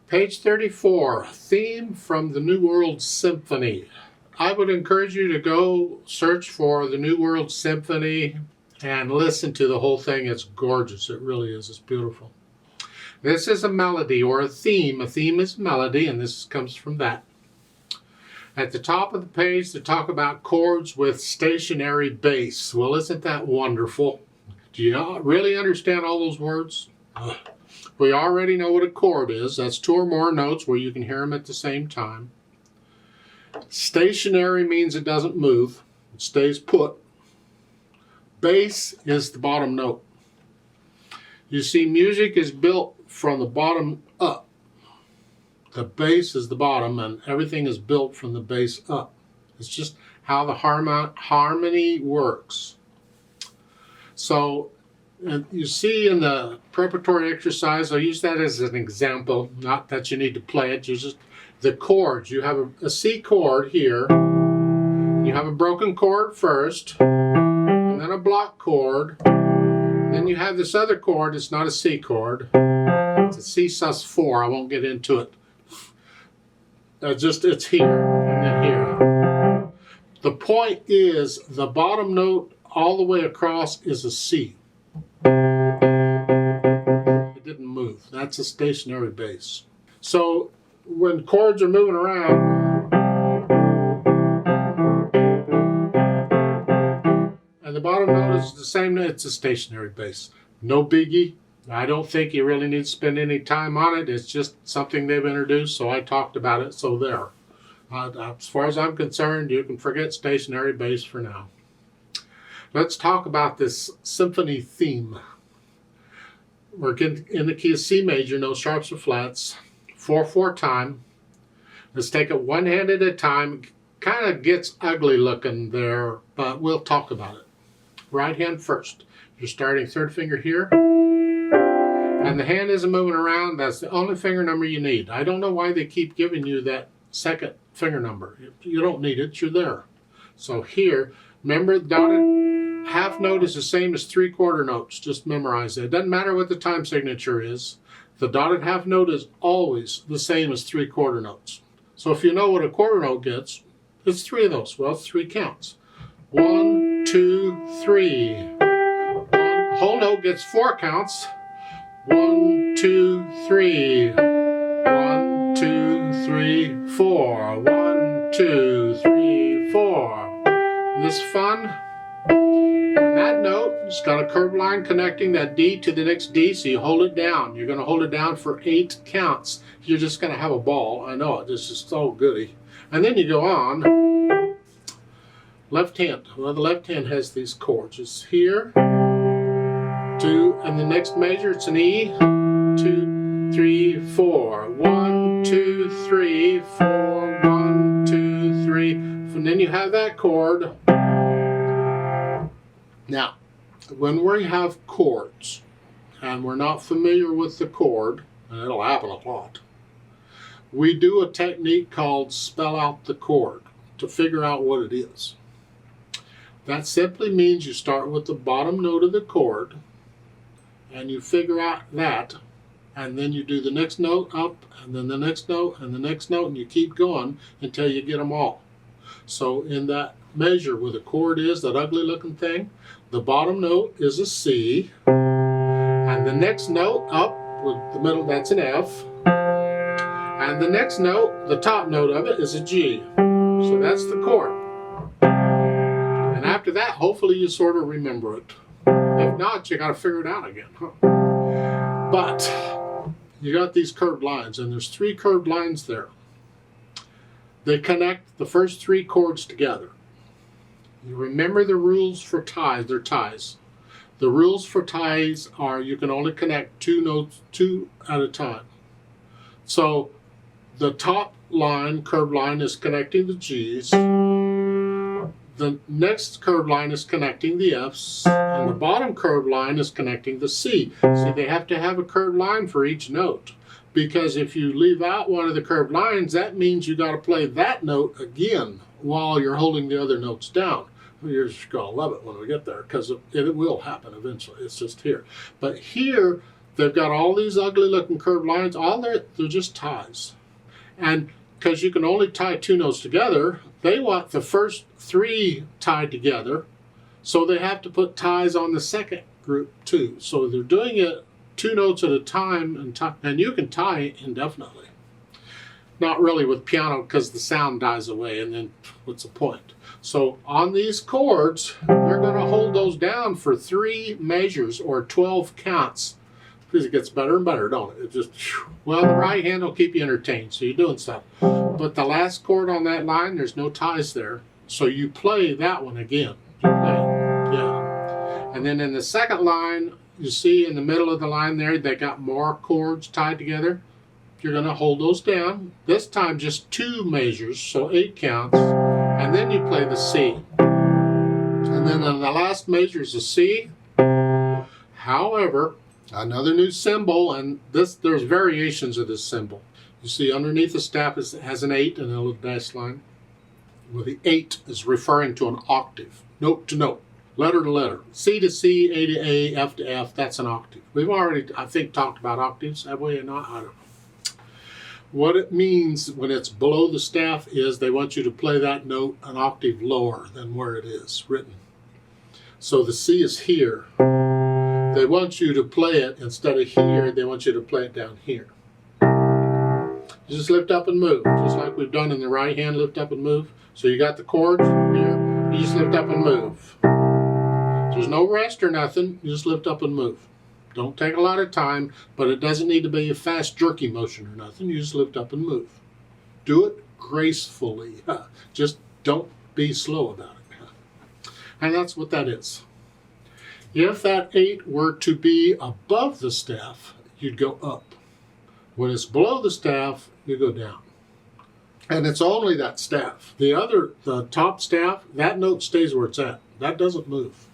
Page 34, theme from the New World Symphony. I would encourage you to go search for the New World Symphony and listen to the whole thing. It's gorgeous. It really is. It's beautiful. This is a melody or a theme. A theme is melody, and this comes from that. At the top of the page, they talk about chords with stationary bass. Well, isn't that wonderful? Do you really understand all those words? We already know what a chord is. That's two or more notes where you can hear them at the same time. Stationary means it doesn't move. It stays put. Bass is the bottom note. You see, music is built from the bottom up. The bass is the bottom, and everything is built from the bass up. It's just how the harmony works. So, you see in the preparatory exercise, I'll use that as an example, not that you need to play it, you just, the chords. You have a C chord here, you have a broken chord first, and then a block chord, then you have this other chord. It's not a C chord, it's a C sus4, I won't get into it. It's here, and then here. The point is, the bottom note all the way across is a C. It didn't move. That's a stationary bass. So when chords are moving around and the bottom note is the same, it's a stationary bass. No biggie. I don't think you really need to spend any time on it. It's just something they've introduced, so I talked about it, so there. As far as I'm concerned, you can forget stationary bass for now. Let's talk about this symphony theme. We're in the key of C major, no sharps or flats, 4/4 time. Let's take it one hand at a time. Kind of gets ugly looking there, but we'll talk about it. Right hand first. You're starting third finger here, and the hand isn't moving around. That's the only finger number you need. I don't know why they keep giving you that second finger number. You don't need it, you're there. So here, remember, dotted half note is the same as 3/4 notes. Just memorize it. It doesn't matter what the time signature is. The dotted half note is always the same as 3/4 notes. So if you know what a quarter note gets, it's 3 of those. Well, it's 3 counts. 1, 2, 3. One whole note gets 4 counts. 1, 2, 3. 1, 2, 3, 4. 1, 2, 3, 4. Isn't this fun? And that note, it's got a curved line connecting that D to the next D, so you hold it down. You're going to hold it down for 8 counts. You're just going to have a ball. I know it. This is so goody. And then you go on. Left hand. Well, the left hand has these chords. It's here, 2, and the next measure, it's an E, 2, 3, 4. 1, 2, 3, 4. 1, 2, 3. And then you have that chord. Now, when we have chords, and we're not familiar with the chord, and it'll happen a lot, we do a technique called spell out the chord to figure out what it is. That simply means you start with the bottom note of the chord, and you figure out that, and then you do the next note up, and then the next note, and the next note, and you keep going until you get them all. So in that measure where the chord is, that ugly looking thing, the bottom note is a C, and the next note up with the middle, that's an F, and the next note, the top note of it, is a G. So that's the chord. And after that, hopefully you sort of remember it. If not, you got to figure it out again. But you got these curved lines, and there's 3 curved lines there. They connect the first 3 chords together. You remember the rules for ties. They're ties. The rules for ties are you can only connect 2 notes, 2 at a time. So the top line, curved line, is connecting the G's. The next curved line is connecting the F's. And the bottom curved line is connecting the C. See, they have to have a curved line for each note. Because if you leave out one of the curved lines, that means you got to play that note again while you're holding the other notes down. You're just going to love it when we get there, because it will happen eventually. It's just here. But here, they've got all these ugly looking curved lines. All they're just ties. And because you can only tie 2 notes together, they want the first 3 tied together. So they have to put ties on the second group too. So they're doing it 2 notes at a time, and you can tie indefinitely. Not really with piano because the sound dies away, and then what's the point? So on these chords, we're going to hold those down for 3 measures or 12 counts. Because it gets better and better, don't it? It just, well, the right hand will keep you entertained, so you're doing stuff. But the last chord on that line, there's no ties there. So you play that one again. You play it, yeah. And then in the second line, you see in the middle of the line there, they got more chords tied together. You're going to hold those down. This time just 2 measures, so 8 counts. And then you play the C. And then the last measure is a C. However, another new symbol, and there's variations of this symbol. You see underneath the staff has an 8 and a little dash line. Well, the 8 is referring to an octave, note to note, letter to letter. C to C, A to A, F to F, that's an octave. We've already, I think, talked about octaves, have we or not? I don't know. What it means when it's below the staff is they want you to play that note an octave lower than where it is written. So the C is here. They want you to play it instead of here, they want you to play it down here. You just lift up and move, just like we've done in the right hand, lift up and move. So you got the chords here, you just lift up and move. There's no rest or nothing, you just lift up and move. Don't take a lot of time, but it doesn't need to be a fast, jerky motion or nothing. You just lift up and move. Do it gracefully. Just don't be slow about it. And that's what that is. If that 8 were to be above the staff, you'd go up. When it's below the staff, you go down. And it's only that staff. The top staff, that note stays where it's at. That doesn't move.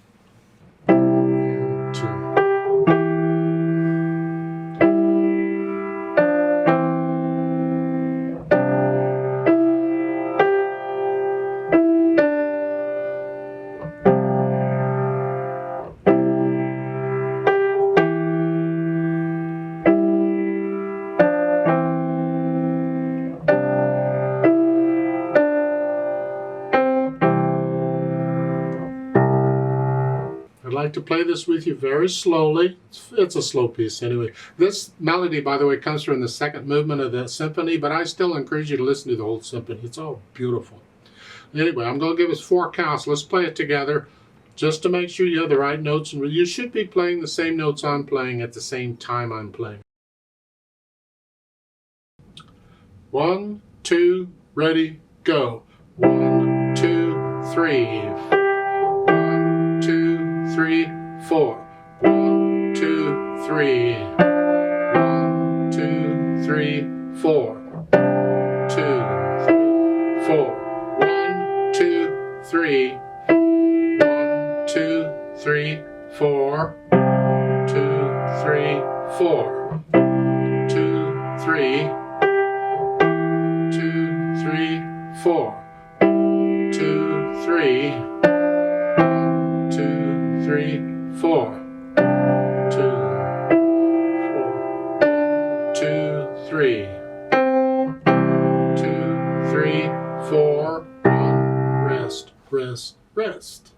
I'd like to play this with you very slowly. It's a slow piece anyway. This melody, by the way, comes from the second movement of the symphony, but I still encourage you to listen to the whole symphony. It's all beautiful. Anyway, I'm going to give us 4 counts. Let's play it together just to make sure you have the right notes. And you should be playing the same notes I'm playing at the same time I'm playing. 1, 2, ready, go. 1, 2, 3. 1, 2, 3, 4. 1, 2, 3. 1, 2, 3, 4. 2, 3, 4. 1, 2, 3. 1, 2, 3, 4. 2, 3, 4. 2, 3. 2, 3, 4. 2, 3. 2, 3, 4. 2, 4. 2, 3. 2, 3, 4. 1. Rest, rest, rest.